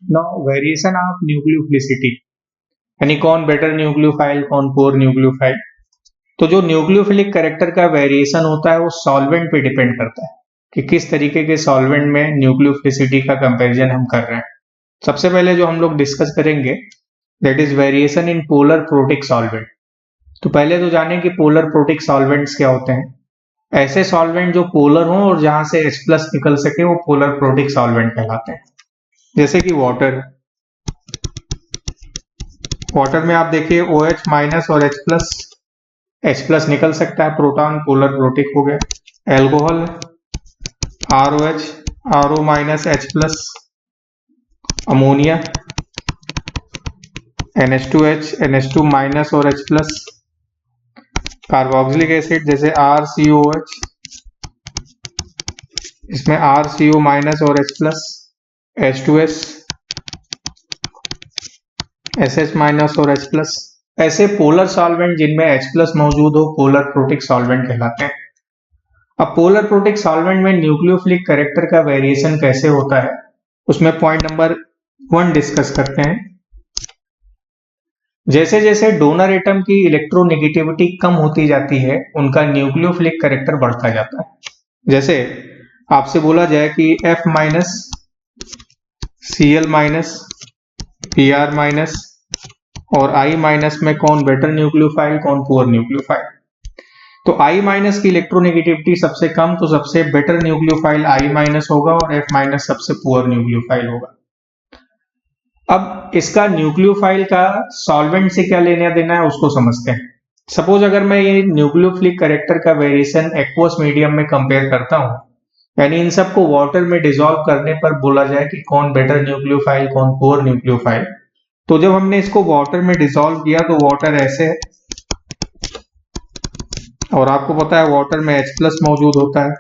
Now variation of nucleophilicity, यानी कौन better nucleophile कौन पुअर न्यूक्लियोफाइल। तो जो न्यूक्लियोफिलिक कैरेक्टर का वेरिएशन होता है वो सॉल्वेंट पे डिपेंड करता है कि किस तरीके के सॉल्वेंट में न्यूक्लियोफिलिसिटी का कंपैरिजन हम कर रहे हैं। सबसे पहले जो हम लोग डिस्कस करेंगे that is variation in polar protic solvent. तो पहले तो जाने कि पोलर प्रोटिक सॉल्वेंट्स क्या होते हैं। ऐसे सॉल्वेंट जो पोलर हों और जहां से H प्लस निकल सके वो पोलर प्रोटिक सॉल्वेंट कहलाते हैं। जैसे कि वाटर, वाटर में आप देखिए OH माइनस और H प्लस निकल सकता है, प्रोटॉन पोलर प्रोटिक हो गया। Alcohol ROH RO minus H plus, ammonia NH2H NH2 minus और H प्लस, कार्बोक्सिलिक एसिड जैसे RCOH, इसमें RCO माइनस और H plus, H2S SH minus और H प्लस। ऐसे पोलर सॉल्वेंट जिनमें H प्लस मौजूद हो पोलर प्रोटिक सॉल्वेंट कहलाते हैं। अब पोलर प्रोटिक सॉल्वेंट में न्यूक्लियोफिलिक कैरेक्टर का वेरिएशन कैसे होता है उसमें पॉइंट नंबर 1 डिस्कस करते हैं। जैसे जैसे डोनर एटम की इलेक्ट्रोनेगेटिविटी कम होती जाती है उनका न्यूक्लियोफिलिक कैरेक्टर बढ़ता जाता है। जैसे आपसे बोला जाए कि F minus Cl minus Pr minus और I माइनस में कौन बेटर न्यूक्लियोफाइल कौन पुअर न्यूक्लियोफाइल। तो I माइनस की इलेक्ट्रोनेगेटिविटी सबसे कम तो सबसे बेटर न्यूक्लियोफाइल I माइनस होगा और F माइनस सबसे पुअर न्यूक्लियोफाइल होगा। अब इसका न्यूक्लियोफाइल का सॉल्वेंट से क्या लेना देना है उसको समझते हैं। सपोज अगर मैं ये न्यूक्लियोफिलिक कैरेक्टर का वेरिएशन एक्वस मीडियम में कंपेयर करता हूं, यानी इन सबको वाटर में डिसॉल्व करने पर बोला जाए कि कौन बेटर न्यूक्लियोफाइल कौन पुअर न्यूक्लियोफाइल। तो जब हमने इसको वाटर में डिसॉल्व किया तो वाटर ऐसे है और आपको पता है वाटर में H प्लस मौजूद होता है,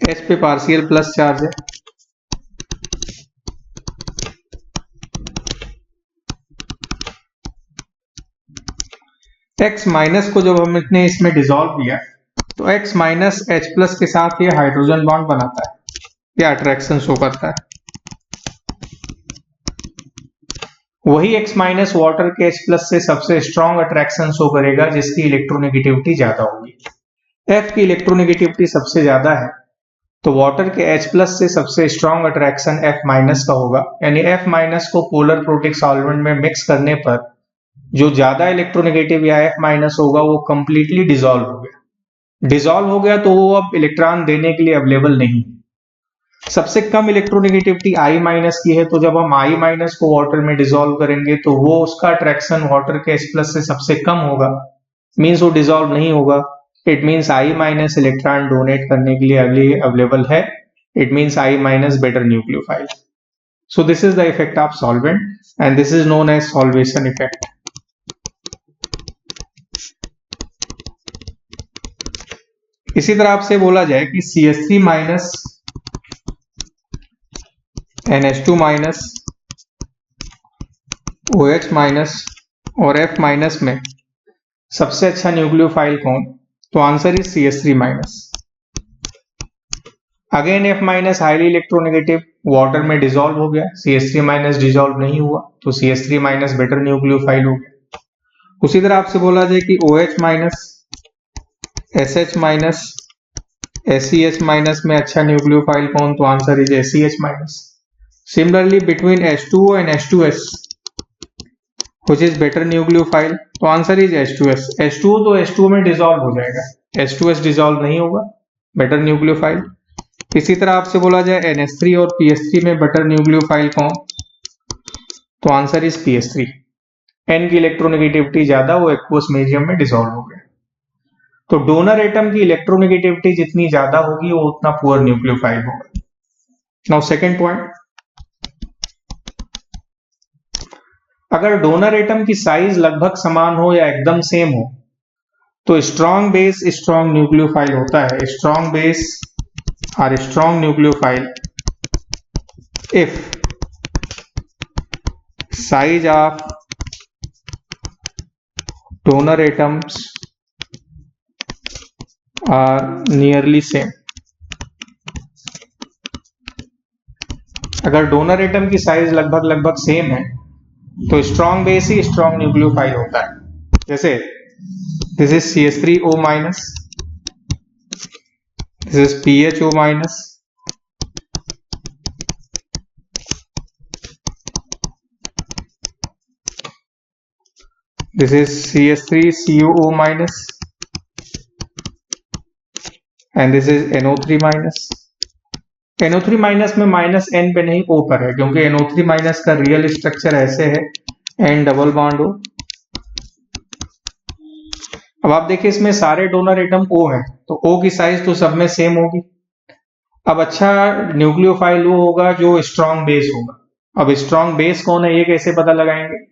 H पे पार्शियल प्लस चार्ज है। X माइनस को जब हमने इसमें डिसॉल्व किया तो X माइनस H प्लस के साथ ये हाइड्रोजन बॉन्ड बनाता है, ये अट्रैक्शन शो करता है। वही X माइनस वाटर के H प्लस से सबसे स्ट्रॉन्ग अट्रैक्शन शो करेगा जिसकी इलेक्ट्रोनेगेटिविटी ज्यादा होगी। F की इलेक्ट्रोनेगेटिविटी सबसे ज्यादा है तो वाटर के H प्लस से सबसे स्ट्रॉन्ग अट्रैक्शन F माइनस का होगा, यानी F माइनस को पोलर प्रोटिक सॉल्वेंट में मिक्स करने पर जो ज्यादा इलेक्ट्रोनेगेटिव या F माइनस होगा वो कंप्लीटली डिसॉल्व हो गया। डिसॉल्व हो गया तो वो अब इलेक्ट्रॉन देने के लिए अवेलेबल नहीं। सबसे कम इलेक्ट्रोनेगेटिविटी I माइनस की है तो जब हम I माइनस को वाटर में डिसॉल्व करेंगे तो वो उसका अट्रैक्शन वाटर के H प्लस से सबसे कम होगा, मीन्स वो डिसॉल्व नहीं होगा। It means I minus electron donate करने के लिए अवेलेबल है। It means I minus better nucleophile. So this is the effect of solvent and this is known as solvation effect. इसी तरह आपसे बोला जाए कि CH3 minus NH2 minus OH minus और F माइनस में सबसे अच्छा न्यूक्लियोफाइल कौन, तो answer is CH3 minus. Again F minus highly electronegative water में डिसॉल्व हो गया, CH3 माइनस डिसॉल्व नहीं हुआ तो CH3 माइनस बेटर न्यूक्लियोफाइल हो गया। उसी तरह आपसे बोला जाए कि OH minus SH minus SEH minus में अच्छा न्यूक्लियोफाइल कौन, तो answer is SEH minus. Similarly between H2O and H2S which is better nucleophile, तो आंसर इज H2S। H2O तो H2O में डिसॉल्व हो जाएगा, H2S डिसॉल्व नहीं होगा, बेटर न्यूक्लियोफाइल। इसी तरह आपसे बोला जाए NH3 और PH3 में बेटर न्यूक्लियोफाइल कौन, तो आंसर इज PH3। N की इलेक्ट्रोनेगेटिविटी ज्यादा, वो एक्वस मीडियम में डिसॉल्व हो गया। तो डोनर एटम की इलेक्ट्रोनेगेटिविटी जितनी ज्यादा होगी वो उतना पुअर न्यूक्लियोफाइल होगा। नाउ सेकंड पॉइंट, अगर डोनर एटम की साइज लगभग समान हो या एकदम सेम हो तो स्ट्रॉन्ग बेस स्ट्रॉन्ग न्यूक्लियोफाइल होता है। स्ट्रॉन्ग बेस और strong nucleophile if size of donor atoms are nearly same. अगर डोनर एटम की साइज लगभग सेम है तो स्ट्रॉन्ग बेस ही स्ट्रॉन्ग न्यूक्लियोफाइल होता है। जैसे this is CH3O minus, this is PHO minus, this is CH3CuO minus and this is NO3 minus। NO3 minus में माइनस N पे नहीं O पर है, क्योंकि NO3 माइनस का रियल स्ट्रक्चर ऐसे है N डबल बॉन्ड O। अब आप देखिए इसमें सारे डोनर एटम O हैं, तो O की साइज तो सब में सेम होगी। अब अच्छा न्यूक्लियोफाइल वो होगा जो स्ट्रॉन्ग बेस होगा। अब स्ट्रॉन्ग बेस कौन है ये कैसे पता लगाएंगे?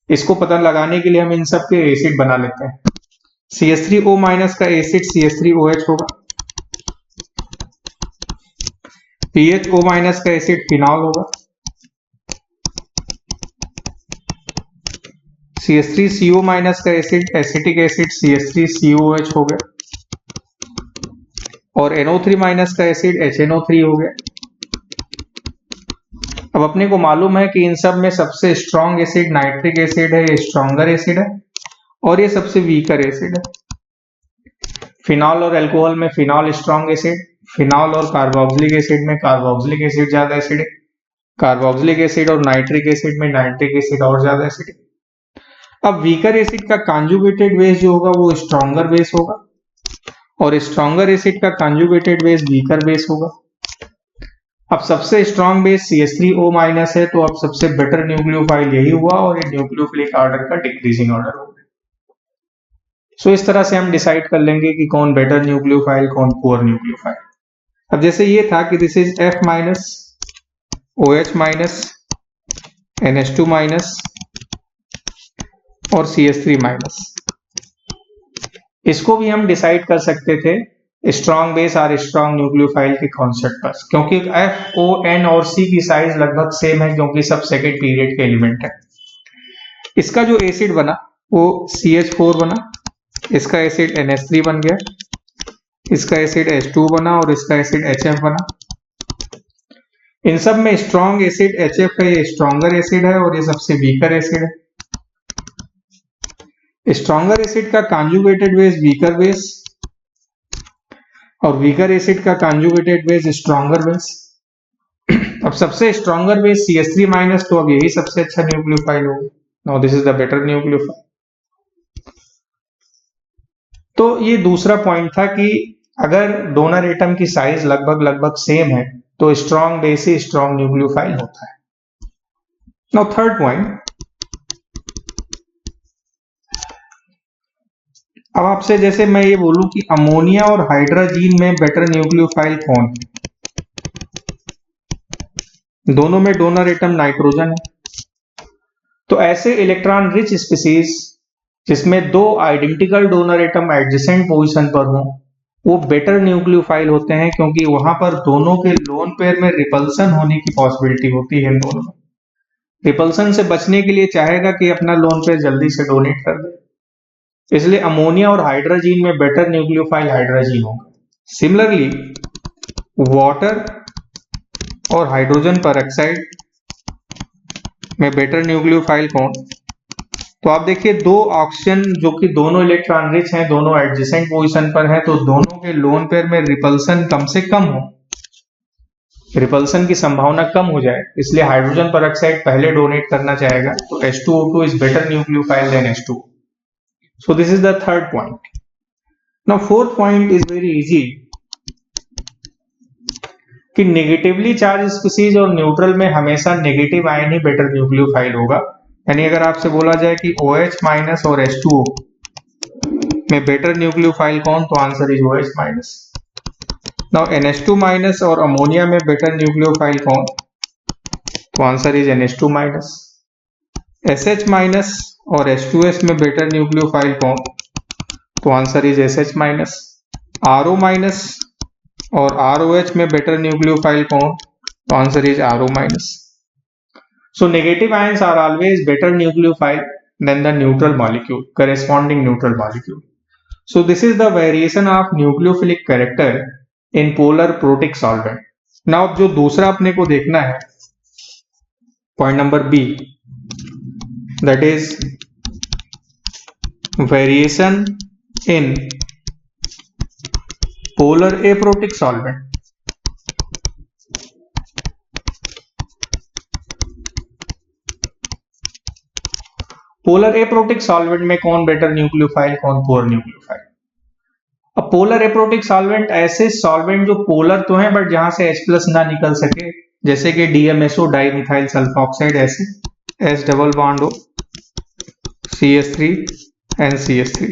इसको पता लगाने के लिए हम इन सब के एसिड बना लेते हैं। CH3O माइनस का एसिड CH3OH होगा, PHO माइनस का एसिड फिनॉल होगा, CH3CO माइनस का एसिड एसिटिक एसिड CH3COH हो गया, और NO3 माइनस का एसिड HNO3 हो गया। अब अपने को मालूम है कि इन सब में सबसे स्ट्रॉन्ग एसिड नाइट्रिक एसिड है, ये स्ट्रॉन्गर एसिड है, और ये सबसे वीकर एसिड है। फिनॉल और अल्कोहल में फिनॉल स्ट्रॉन्ग एसिड, फिनॉल और कार्बोक्सिलिक एसिड में कार्बोक्सिलिक एसिड ज्यादा एसिड है, कार्बोक्सिलिक एसिड और नाइट्रिक एसिड में नाइट्रिक एसिड और ज्यादा एसिड है। अब वीकर एसिड का कॉन्जुगेटेड बेस जो होगा वो स्ट्रॉन्गर बेस होगा, और स्ट्रॉन्गर एसिड का कॉन्जुगेटेड बेस वीकर बेस होगा। अब सबसे स्ट्रॉन्ग बेस CH3O माइनस है, तो अब सबसे बेटर न्यूक्लियोफाइल यही हुआ, और ये न्यूक्लियोफिलिक ऑर्डर का डिक्रीजिंग ऑर्डर होगा। सो इस तरह से हम डिसाइड कर लेंगे कि कौन बेटर न्यूक्लियोफाइल कौन पुअर न्यूक्लियोफाइल। अब जैसे ये था कि this is F minus OH minus NH2 minus और CH3 माइनस, इसको भी हम डिसाइड कर सकते थे स्ट्रॉन्ग बेस और स्ट्रॉन्ग न्यूक्लियोफाइल के कॉन्सेप्ट पर, क्योंकि F, O, N और C की साइज लगभग सेम है, क्योंकि सब सेकेंड पीरियड के एलिमेंट है। इसका जो एसिड बना वो CH4 बना, इसका एसिड NH3 बन गया, इसका एसिड H2 बना और इसका एसिड HF बना। इन सब में स्ट्रॉन्ग एसिड HF है, ये स्ट्रॉन्गर एसिड है, और ये सबसे वीकर एसिड है। स्ट्रॉन्गर एसिड का कॉन्जुगेटेड बेस वीकर बेस, और वीकर एसिड का कॉन्जुगेटेड बेस स्ट्रॉन्गर बेस। अब सबसे स्ट्रॉन्गर बेस CH3 माइनस, तो अब यही सबसे अच्छा न्यूक्लियोफाइल होगा। Now this is the better nucleophile. तो ये दूसरा पॉइंट था कि अगर डोनर एटम की साइज लगभग सेम है तो स्ट्रॉन्ग बेस ही स्ट्रॉन्ग न्यूक्लियोफाइल होता है। नाउ थर्ड पॉइंट, अब आपसे जैसे मैं ये बोलूं कि अमोनिया और हाइड्रोजीन में बेटर न्यूक्लियोफाइल कौन है? दोनों में डोनर एटम नाइट्रोजन है, तो ऐसे इलेक्ट्रॉन रिच स्पीसीज जिसमें दो identical donor atom adjacent position पर हों वो बेटर न्यूक्लियोफाइल होते हैं, क्योंकि वहां पर दोनों के लोन पेयर में रिपल्सन होने की पॉसिबिलिटी होती है। इन दोनों में रिपल्सन से बचने के लिए चाहेगा कि अपना लोन पेयर जल्दी से डोनेट कर दे, इसलिए अमोनिया और हाइड्रोजीन में बेटर न्यूक्लियोफाइल हाइड्रोजीन होगा। सिमिलरली वाटर और हाइड्रोजन पेरोक्साइड में बेटर न्यूक्लियोफाइल कौन? तो आप देखिए दो ऑक्सीजन जो कि दोनों इलेक्ट्रॉन रिच हैं, दोनों एडजेसेंट पोजीशन पर हैं, तो दोनों के लोन पेयर में रिपल्सन कम से कम हो, रिपल्सन की संभावना कम हो जाए, इसलिए हाइड्रोजन पेरोक्साइड पहले डोनेट करना चाहेगा। तो H2O2 is better nucleophile than H2O। So this is the third point. Now fourth point is very easy कि नेगेटिवली चार्ज स्पीसीज और न्यूट्रल में हमेशा नेगेटिव आयन ही बेटर न्यूक्लियोफाइल होगा। यानी अगर आपसे बोला जाए कि OH माइनस और H2O में बेटर न्यूक्लियोफाइल कौन, तो answer is OH minus. Now NH2 minus और अमोनिया में बेटर न्यूक्लियोफाइल कौन, तो answer is NH2 minus. SH minus और H2S में बेटर न्यूक्लियोफाइल कौन, तो answer is SH minus. RO minus और ROH में बेटर न्यूक्लियोफाइल कौन, तो answer is RO minus. So negative ions are always better nucleophile than the neutral molecule, corresponding neutral molecule. So this is the variation of nucleophilic character in polar protic solvent. Now जो दूसरा अपने को देखना है Point number B, that is variation in polar aprotic solvent. Polar aprotic solvent में कौन better nucleophile, कौन poor nucleophile? अब पोलर एप्रोटिक सॉल्वेंट ऐसे सॉल्वेंट जो पोलर तो हैं बट जहां से H+ ना निकल सके, जैसे कि DMSO डाई मिथाइल सल्फोक्साइड, ऐसे S double bond O CH3 NCH3।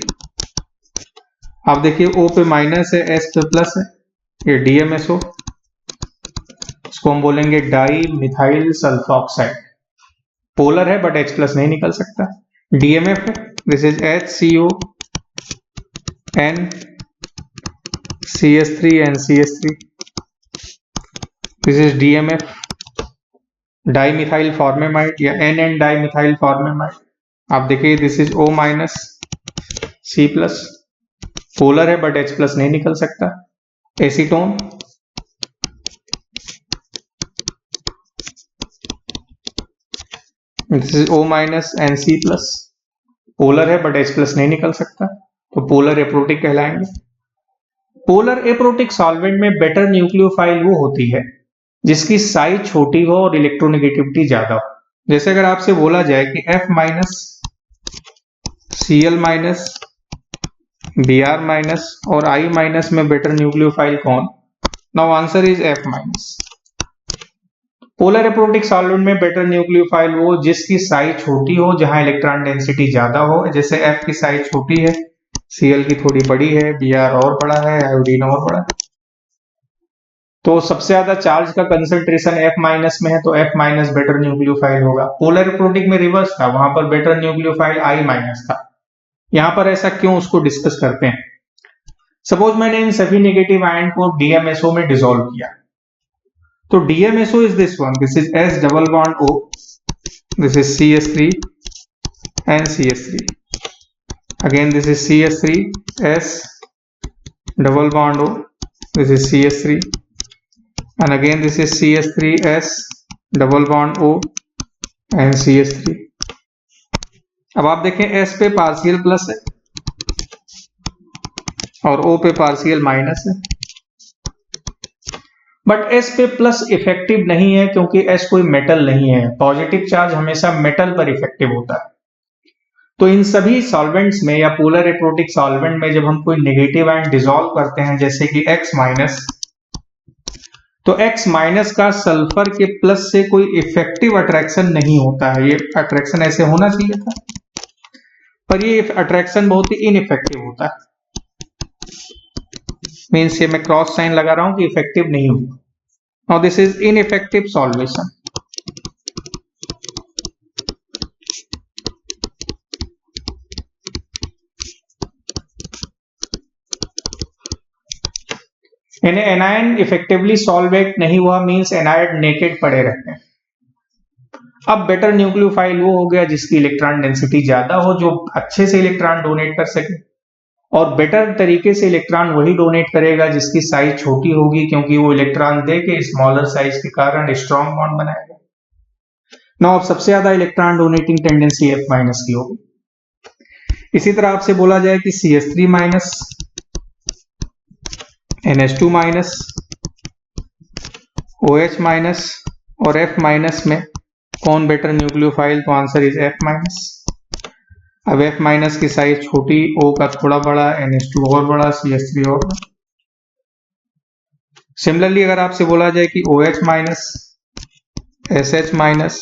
आप देखिए O पे माइनस है, S पे प्लस है, ये DMSO, इसको हम बोलेंगे डाई मिथाइल सल्फोक्साइड, पोलर है बट H+ नहीं निकल सकता। DMF है, this is HCO N CH3 NCH3, this is DMF dimethyl formamide या NN डाई मिथाइल फॉर्मेमाइड। आप देखिए this is O minus C plus, polar है बट H+ नहीं निकल सकता। Acetone, this is O minus NC plus, polar है but H+ नहीं निकल सकता, तो पोलर एप्रोटिक कहलाएंगे। पोलर एप्रोटिक सॉल्वेंट में बेटर न्यूक्लियोफाइल वो होती है जिसकी साइज छोटी हो और इलेक्ट्रोनेगेटिविटी ज्यादा हो। जैसे अगर आपसे बोला जाए कि F minus Cl minus Br minus और I माइनस में बेटर न्यूक्लियोफाइल कौन? Now answer is F minus. Polar aprotic solvent में बेटर न्यूक्लियोफाइल वो जिसकी साइज छोटी हो, जहां इलेक्ट्रॉन डेंसिटी ज्यादा हो। जैसे F की साइज छोटी है, Cl की थोड़ी बड़ी है, Br और बड़ा है, आयोडीन और बड़ा है। तो सबसे ज्यादा चार्ज का कंसंट्रेशन F माइनस में है, तो F माइनस बेटर न्यूक्लियोफाइल होगा। पोलर एप्रोटिक में रिवर्स था, वहां पर बेटर न्यूक्लियोफाइल I माइनस था। यहां पर ऐसा क्यों, उसको डिस्कस करते हैं। सपोज मैंने इन सभी नेगेटिव आयन को DMSO में डिसॉल्व किया, तो DMSO is this one, this is S double bond O, this is CH3 and CH3, again this is CH3 S double bond O, this is CH3 and again this is CH3 S double bond O and CH3। अब आप देखें S पे partial plus है और O पे partial minus है, but S पे plus effective नहीं है क्योंकि S कोई मेटल नहीं है। पॉजिटिव चार्ज हमेशा मेटल पर इफेक्टिव होता है। तो इन सभी सॉल्वेंट्स में या पोलर एप्रोटिक सॉल्वेंट में जब हम कोई नेगेटिव आयन डिसॉल्व करते हैं, जैसे कि X माइनस, तो X माइनस का सल्फर के प्लस से कोई इफेक्टिव अट्रैक्शन नहीं होता है। ये अट्रैक्शन ऐसे होना चाहिए था, पर ये अट्रैक्शन बहुत ही इनइफेक्टिव होता है। मीन्स ये मैं क्रॉस साइन लगा रहा हूं कि इफेक्टिव नहीं होगा। Now this is ineffective solvation. यानी एनायन इफेक्टिवली सॉल्वेट नहीं हुआ, मींस एनायड नेकेड पड़े रहते हैं। अब बेटर न्यूक्लियोफाइल वो हो गया जिसकी इलेक्ट्रॉन डेंसिटी ज्यादा हो, जो अच्छे से इलेक्ट्रॉन डोनेट कर सके, और बेटर तरीके से इलेक्ट्रॉन वही डोनेट करेगा जिसकी साइज छोटी होगी, क्योंकि वो इलेक्ट्रॉन दे के स्मॉलर साइज के कारण स्ट्रॉन्ग बॉन्ड बनाएगा। नाउ अब सबसे ज्यादा electron donating tendency F minus की होगी। इसी तरह आपसे बोला जाए कि CH3 minus NH2 minus OH minus और F माइनस में कौन बेटर न्यूक्लियोफाइल, तो आंसर इज F माइनस। अब F माइनस की साइज छोटी, O का थोड़ा बड़ा, NH2 और बड़ा, CH3 और बड़ा। सिमिलरली अगर आपसे बोला जाए कि OH माइनस SH माइनस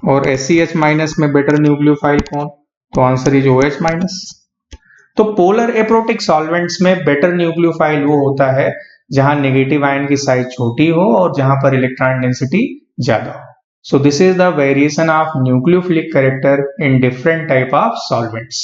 और SCH माइनस में बेटर न्यूक्लियोफाइल कौन, तो आंसर इज OH माइनस। तो पोलर एप्रोटिक सॉल्वेंट्स में बेटर न्यूक्लियोफाइल वो होता है जहां नेगेटिव आयन की साइज छोटी हो और जहां पर इलेक्ट्रॉन डेंसिटी ज्यादा हो। So this is the variation of nucleophilic character in different type of solvents.